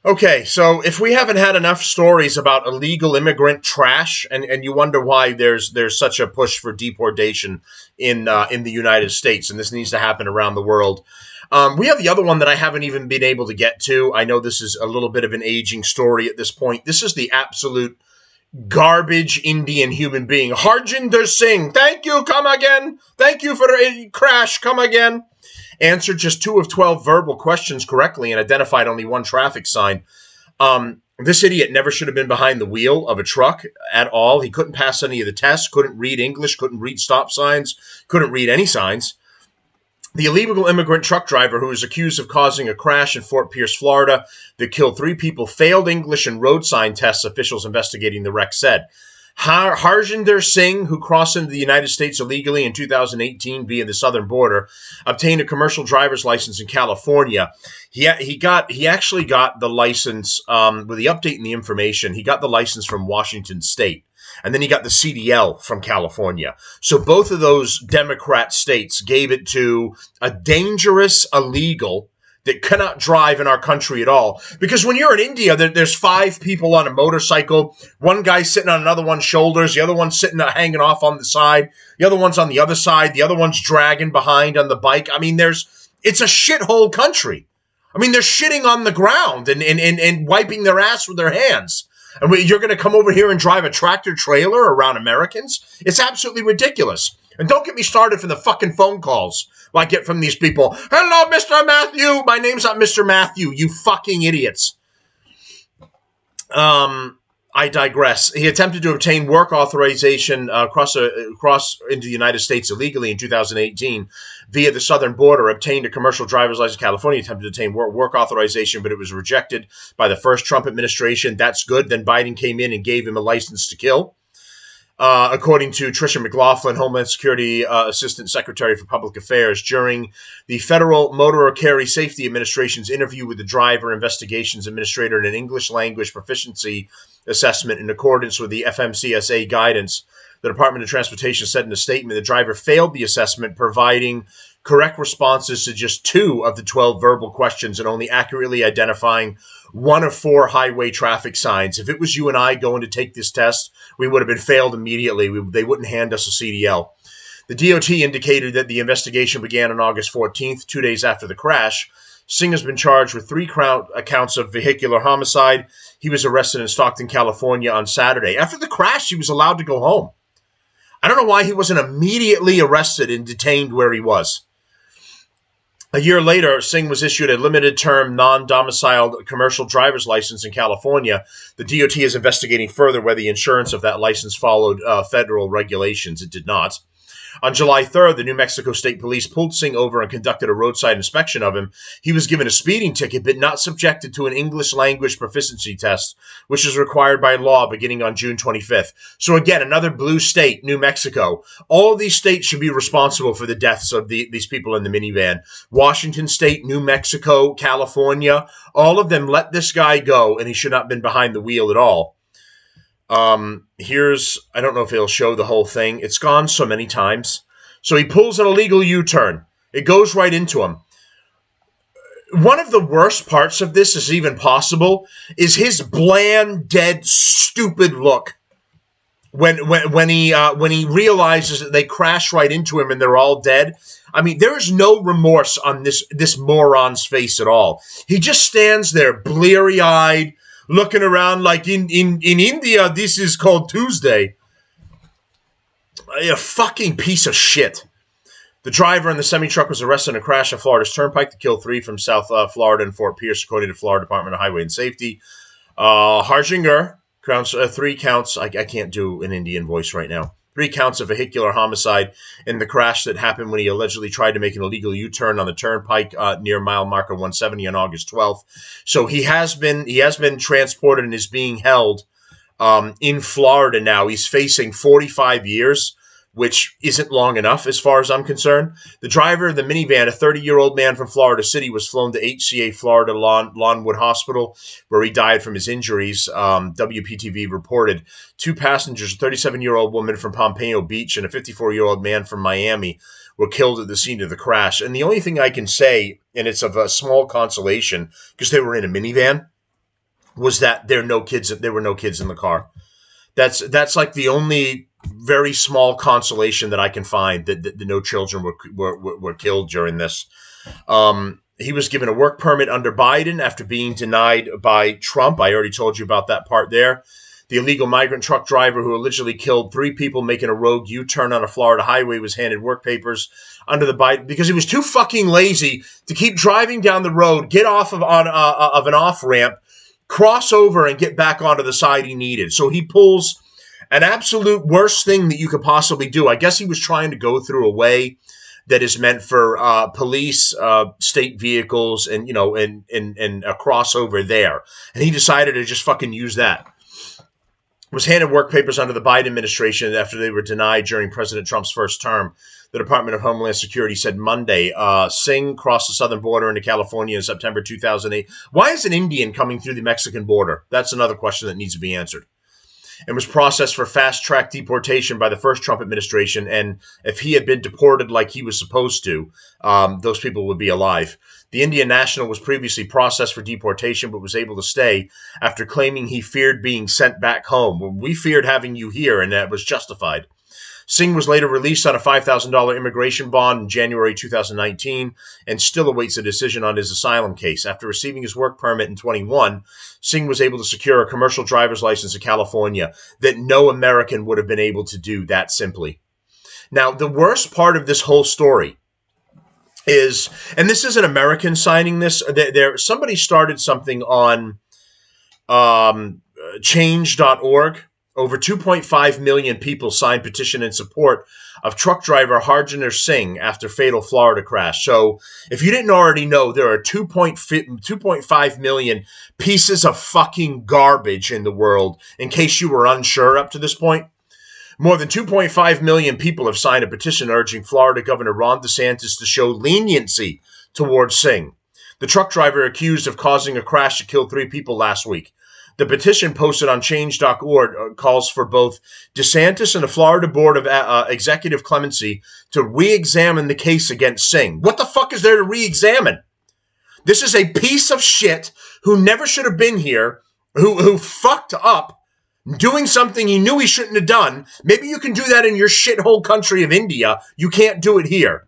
Okay, so if we haven't had enough stories about illegal immigrant trash, and you wonder why there's such a push for deportation in the United States, and this needs to happen around the world. We have the other one that I haven't even been able to get to. I know this is a little bit of an aging story at this point. This is the absolute garbage Indian human being, Harjinder Singh. Thank you, come again. Thank you for the crash, come again. Answered just 2 of 12 verbal questions correctly and identified only one traffic sign. This idiot never should have been behind the wheel of a truck at all. He couldn't pass any of the tests, couldn't read English, couldn't read stop signs, couldn't read any signs. The illegal immigrant truck driver who is accused of causing a crash in Fort Pierce, Florida, that killed 3 people failed English and road sign tests, officials investigating the wreck said. Harjinder Singh, who crossed into the United States illegally in 2018 via the southern border, obtained a commercial driver's license in California. He actually got the license with the update in the information. He got the license from Washington State, and then he got the CDL from California. So both of those Democrat states gave it to a dangerous illegal that cannot drive in our country at all. Because when you're in India, there's 5 people on a motorcycle. One guy's sitting on another one's shoulders. The other one's sitting hanging off on the side. The other one's on the other side. The other one's dragging behind on the bike. I mean, it's a shithole country. I mean, they're shitting on the ground and wiping their ass with their hands. And you're going to come over here and drive a tractor trailer around Americans? It's absolutely ridiculous. And don't get me started for the fucking phone calls I get from these people. Hello, Mr. Matthew. My name's not Mr. Matthew, you fucking idiots. I digress. He attempted to obtain work authorization across into the United States illegally in 2018 via the southern border, obtained a commercial driver's license in California, attempted to obtain work authorization, but it was rejected by the first Trump administration. That's good. Then Biden came in and gave him a license to kill. According to Tricia McLaughlin, Homeland Security Assistant Secretary for Public Affairs, during the Federal Motor Carrier Safety Administration's interview with the driver investigations administrator in an English language proficiency assessment in accordance with the FMCSA guidance, the Department of Transportation said in a statement the driver failed the assessment, providing correct responses to just 2 of the 12 verbal questions and only accurately identifying 1 of 4 highway traffic signs. If it was you and I going to take this test, we would have been failed immediately. They wouldn't hand us a CDL. The DOT indicated that the investigation began on August 14th, 2 days after the crash. Singh has been charged with 3 counts of vehicular homicide. He was arrested in Stockton, California on Saturday. After the crash, he was allowed to go home. I don't know why he wasn't immediately arrested and detained where he was. A year later, Singh was issued a limited-term, non-domiciled commercial driver's license in California. The DOT is investigating further whether the insurance of that license followed federal regulations. It did not. On July 3rd, the New Mexico State Police pulled Singh over and conducted a roadside inspection of him. He was given a speeding ticket, but not subjected to an English language proficiency test, which is required by law beginning on June 25th. So again, another blue state, New Mexico. All of these states should be responsible for the deaths of these people in the minivan. Washington State, New Mexico, California, all of them let this guy go, and he should not have been behind the wheel at all. I don't know if it'll show the whole thing. It's gone so many times. So he pulls an illegal U-turn. It goes right into him. One of the worst parts of this, is even possible, is his bland, dead, stupid look when he realizes that they crash right into him and they're all dead. I mean, there is no remorse on this moron's face at all. He just stands there bleary-eyed, looking around like in India, this is called Tuesday. A fucking piece of shit. The driver in the semi-truck was arrested in a crash on Florida's Turnpike to kill 3 from South Florida and Fort Pierce, according to Florida Department of Highway and Safety. Harjinder, 3 counts. I can't do an Indian voice right now. 3 counts of vehicular homicide in the crash that happened when he allegedly tried to make an illegal U-turn on the turnpike near mile marker 170 on August 12th. So he has been transported and is being held in Florida now. He's facing 45 years, which isn't long enough as far as I'm concerned. The driver of the minivan, a 30-year-old man from Florida City, was flown to HCA Florida Lawnwood Hospital, where he died from his injuries, WPTV reported. 2 passengers, a 37-year-old woman from Pompano Beach and a 54-year-old man from Miami, were killed at the scene of the crash. And the only thing I can say, and it's of a small consolation, because they were in a minivan, was that there were no kids in the car. That's like the only very small consolation that I can find that no children were killed during this. He was given a work permit under Biden after being denied by Trump. I already told you about that part there. The illegal migrant truck driver who allegedly killed 3 people making a rogue U-turn on a Florida highway was handed work papers under the Biden because he was too fucking lazy to keep driving down the road, get off of an off-ramp, cross over, and get back onto the side he needed. So he pulls an absolute worst thing that you could possibly do. I guess he was trying to go through a way that is meant for police, state vehicles, and a crossover there. And he decided to just fucking use that. Was handed work papers under the Biden administration after they were denied during President Trump's first term. The Department of Homeland Security said Monday. Singh crossed the southern border into California in September 2008. Why is an Indian coming through the Mexican border? That's another question that needs to be answered. And was processed for fast-track deportation by the first Trump administration. And if he had been deported like he was supposed to, those people would be alive. The Indian national was previously processed for deportation but was able to stay after claiming he feared being sent back home. Well, we feared having you here, and that was justified. Singh was later released on a $5,000 immigration bond in January 2019 and still awaits a decision on his asylum case. After receiving his work permit in 2021, Singh was able to secure a commercial driver's license in California that no American would have been able to do that simply. Now, the worst part of this whole story is, and this isn't American signing this, somebody started something on change.org. Over 2.5 million people signed petition in support of truck driver Harjinder Singh after fatal Florida crash. So if you didn't already know, there are 2.5 million pieces of fucking garbage in the world, in case you were unsure up to this point. More than 2.5 million people have signed a petition urging Florida Governor Ron DeSantis to show leniency towards Singh, the truck driver accused of causing a crash that killed 3 people last week. The petition posted on change.org calls for both DeSantis and the Florida Board of Executive Clemency to re-examine the case against Singh. What the fuck is there to re-examine? This is a piece of shit who never should have been here, who fucked up doing something he knew he shouldn't have done. Maybe you can do that in your shithole country of India. You can't do it here.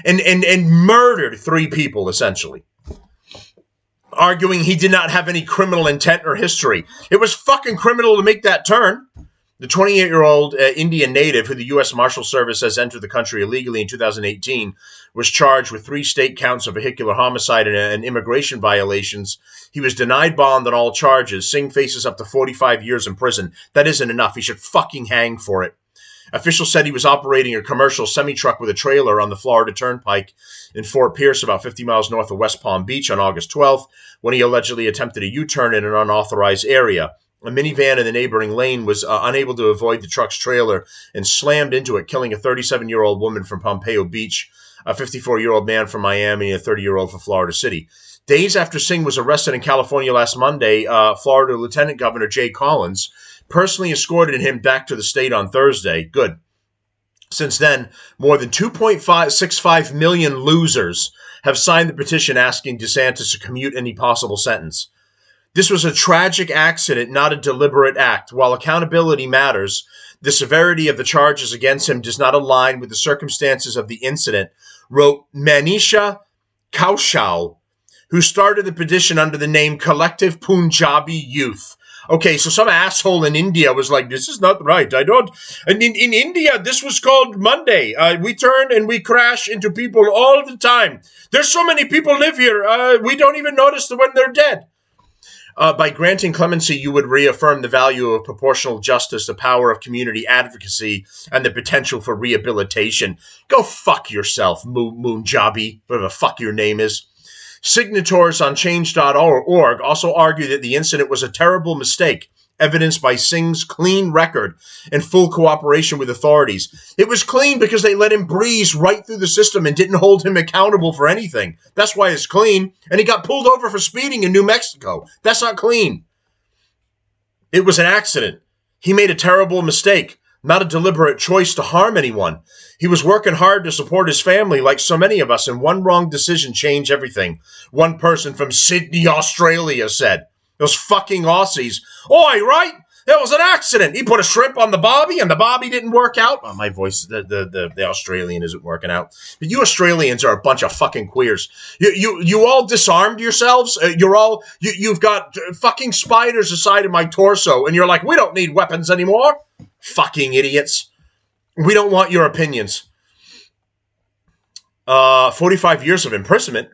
And murdered 3 people, essentially, arguing he did not have any criminal intent or history. It was fucking criminal to make that turn. The 28-year-old Indian native, who the U.S. Marshal Service has entered the country illegally in 2018, was charged with 3 state counts of vehicular homicide and immigration violations. He was denied bond on all charges. Singh faces up to 45 years in prison. That isn't enough. He should fucking hang for it. Officials said he was operating a commercial semi-truck with a trailer on the Florida Turnpike in Fort Pierce, about 50 miles north of West Palm Beach, on August 12th, when he allegedly attempted a U-turn in an unauthorized area. A minivan in the neighboring lane was unable to avoid the truck's trailer and slammed into it, killing a 37-year-old woman from Pompeo Beach, a 54-year-old man from Miami, and a 30-year-old from Florida City. Days after Singh was arrested in California last Monday, Florida Lieutenant Governor Jay Collins personally escorted him back to the state on Thursday. Good. Since then, more than 2.65 million losers have signed the petition asking DeSantis to commute any possible sentence. This was a tragic accident, not a deliberate act. While accountability matters, the severity of the charges against him does not align with the circumstances of the incident, wrote Manisha Kaushal, who started the petition under the name Collective Punjabi Youth. Okay, so some asshole in India was like, this is not right. And in India, this was called Monday. We turn and we crash into people all the time. There's so many people live here. We don't even notice when they're dead. By granting clemency, you would reaffirm the value of proportional justice, the power of community advocacy, and the potential for rehabilitation. Go fuck yourself, Munjabi, whatever the fuck your name is. Signatories on change.org also argue that the incident was a terrible mistake, evidenced by Singh's clean record and full cooperation with authorities. It was clean because they let him breeze right through the system and didn't hold him accountable for anything. That's why it's clean. And he got pulled over for speeding in New Mexico. That's not clean. It was an accident. He made a terrible mistake, not a deliberate choice to harm anyone. He was working hard to support his family like so many of us, and one wrong decision changed everything. One person from Sydney, Australia said. Those fucking Aussies. Oi, right? There was an accident. He put a shrimp on the barbie, and the barbie didn't work out. Oh, my voice, the Australian isn't working out. But you Australians are a bunch of fucking queers. You all disarmed yourselves. You've got fucking spiders aside of my torso, and you're like, we don't need weapons anymore. Fucking idiots. We don't want your opinions. 45 years of imprisonment, ?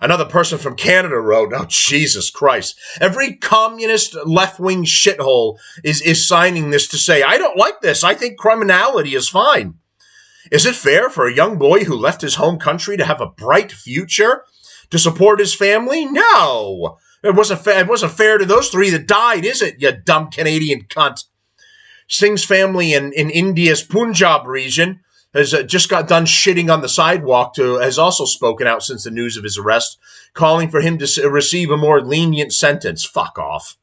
Another person from Canada wrote, oh, Jesus Christ. Every communist left-wing shithole is signing this to say, I don't like this. I think criminality is fine. Is it fair for a young boy who left his home country to have a bright future, to support his family? No. It wasn't fair to those three that died, is it, you dumb Canadian cunt? Singh's family in India's Punjab region has just got done shitting on the sidewalk, has also spoken out since the news of his arrest, calling for him to receive a more lenient sentence. Fuck off.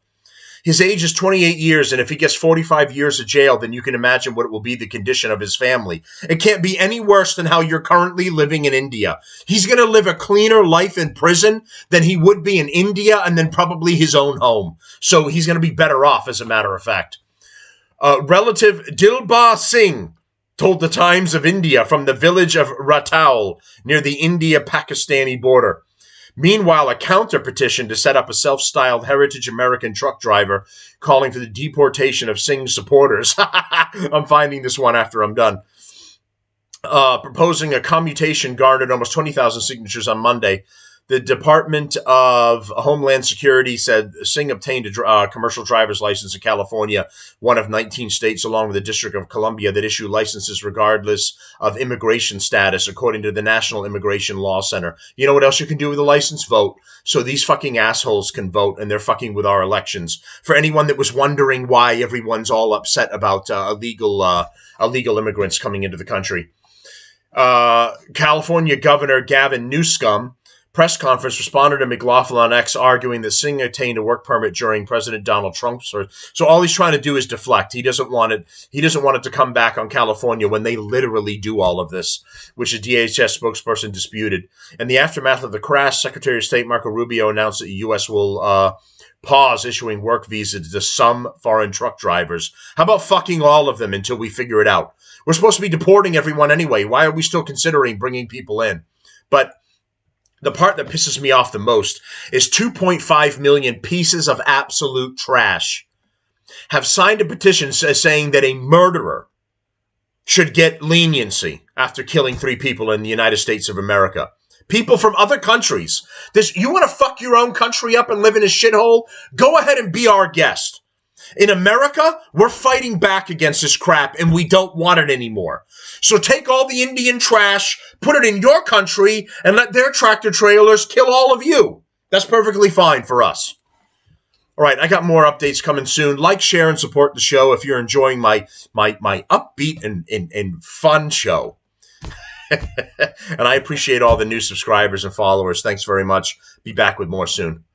His age is 28 years, and if he gets 45 years of jail, then you can imagine what it will be the condition of his family. It can't be any worse than how you're currently living in India. He's going to live a cleaner life in prison than he would be in India and then probably his own home. So he's going to be better off, as a matter of fact. Relative Dilbar Singh told the Times of India from the village of Rataul near the India-Pakistani border. Meanwhile, a counter-petition to set up a self-styled Heritage American truck driver calling for the deportation of Singh's supporters. I'm finding this one after I'm done. Proposing a commutation garnered almost 20,000 signatures on Monday. The Department of Homeland Security said Singh obtained a commercial driver's license in California, one of 19 states along with the District of Columbia that issue licenses regardless of immigration status, according to the National Immigration Law Center. You know what else you can do with a license? Vote. So these fucking assholes can vote, and they're fucking with our elections. For anyone that was wondering why everyone's all upset about illegal immigrants coming into the country. California Governor Gavin Newsom press conference responded to McLaughlin on X, arguing that Singh obtained a work permit during President Donald Trump's. So all he's trying to do is deflect. He doesn't want it. He doesn't want it to come back on California when they literally do all of this, which a DHS spokesperson disputed. In the aftermath of the crash, Secretary of State Marco Rubio announced that the U.S. will pause issuing work visas to some foreign truck drivers. How about fucking all of them until we figure it out? We're supposed to be deporting everyone anyway. Why are we still considering bringing people in? But the part that pisses me off the most is 2.5 million pieces of absolute trash have signed a petition saying that a murderer should get leniency after killing 3 people in the United States of America. People from other countries. You want to fuck your own country up and live in a shithole? Go ahead and be our guest. In America, we're fighting back against this crap, and we don't want it anymore. So take all the Indian trash, put it in your country, and let their tractor trailers kill all of you. That's perfectly fine for us. All right, I got more updates coming soon. Like, share, and support the show if you're enjoying my upbeat and fun show. And I appreciate all the new subscribers and followers. Thanks very much. Be back with more soon.